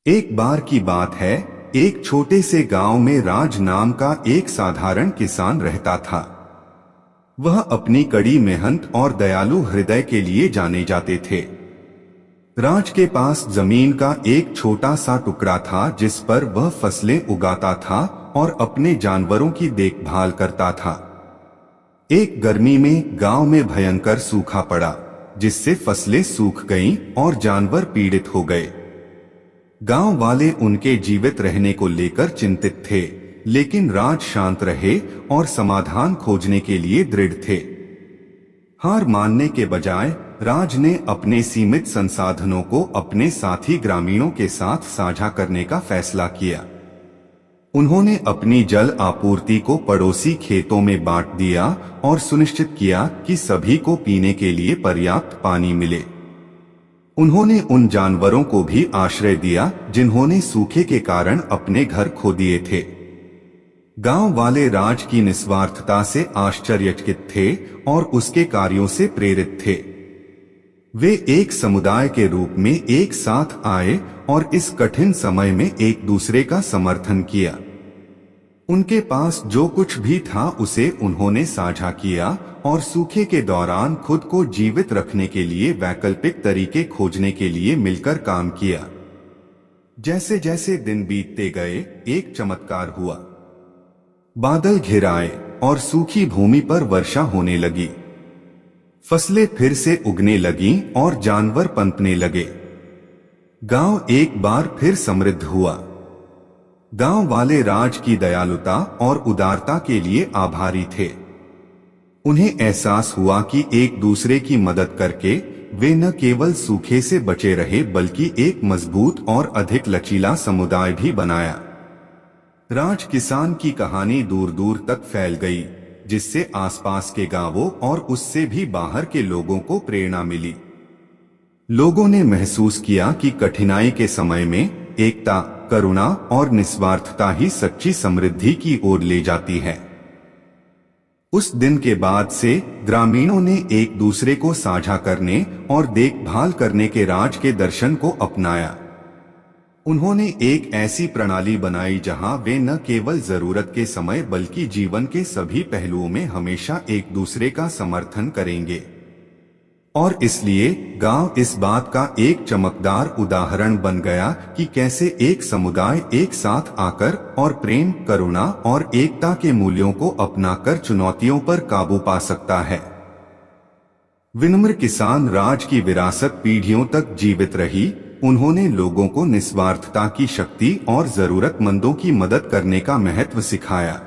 एक बार की बात है, एक छोटे से गांव में राज नाम का एक साधारण किसान रहता था। वह अपनी कड़ी मेहनत और दयालु हृदय के लिए जाने जाते थे। राज के पास जमीन का एक छोटा सा टुकड़ा था जिस पर वह फसलें उगाता था और अपने जानवरों की देखभाल करता था। एक गर्मी में गांव में भयंकर सूखा पड़ा, जिससे फसलें सूख गईं और जानवर पीड़ित हो गए। गांव वाले उनके जीवित रहने को लेकर चिंतित थे, लेकिन राज शांत रहे और समाधान खोजने के लिए दृढ़ थे। हार मानने के बजाय राज ने अपने सीमित संसाधनों को अपने साथी ग्रामीणों के साथ साझा करने का फैसला किया। उन्होंने अपनी जल आपूर्ति को पड़ोसी खेतों में बांट दिया और सुनिश्चित किया कि सभी को पीने के लिए पर्याप्त पानी मिले। उन्होंने उन जानवरों को भी आश्रय दिया जिन्होंने सूखे के कारण अपने घर खो दिए थे। गांव वाले राज की निस्वार्थता से आश्चर्यचकित थे और उसके कार्यों से प्रेरित थे। वे एक समुदाय के रूप में एक साथ आए और इस कठिन समय में एक दूसरे का समर्थन किया। उनके पास जो कुछ भी था उसे उन्होंने साझा किया और सूखे के दौरान खुद को जीवित रखने के लिए वैकल्पिक तरीके खोजने के लिए मिलकर काम किया। जैसे जैसे दिन बीतते गए, एक चमत्कार हुआ। बादल घिर आए और सूखी भूमि पर वर्षा होने लगी। फसलें फिर से उगने लगीं और जानवर पनपने लगे। गांव एक बार फिर समृद्ध हुआ। गांव वाले राज की दयालुता और उदारता के लिए आभारी थे। उन्हें एहसास हुआ कि एक दूसरे की मदद करके वे न केवल सूखे से बचे रहे बल्कि एक मजबूत और अधिक लचीला समुदाय भी बनाया। राज किसान की कहानी दूर दूर तक फैल गई, जिससे आसपास के गांवों और उससे भी बाहर के लोगों को प्रेरणा मिली। लोगों ने महसूस किया कि कठिनाई के समय में एकता, करुणा और निस्वार्थता ही सच्ची समृद्धि की ओर ले जाती है। उस दिन के बाद से ग्रामीणों ने एक दूसरे को साझा करने और देखभाल करने के राज के दर्शन को अपनाया। उन्होंने एक ऐसी प्रणाली बनाई जहां वे न केवल जरूरत के समय बल्कि जीवन के सभी पहलुओं में हमेशा एक दूसरे का समर्थन करेंगे। और इसलिए गांव इस बात का एक चमकदार उदाहरण बन गया कि कैसे एक समुदाय एक साथ आकर और प्रेम, करुणा और एकता के मूल्यों को अपनाकर चुनौतियों पर काबू पा सकता है। विनम्र किसान राज की विरासत पीढ़ियों तक जीवित रही। उन्होंने लोगों को निस्वार्थता की शक्ति और जरूरतमंदों की मदद करने का महत्व सिखाया।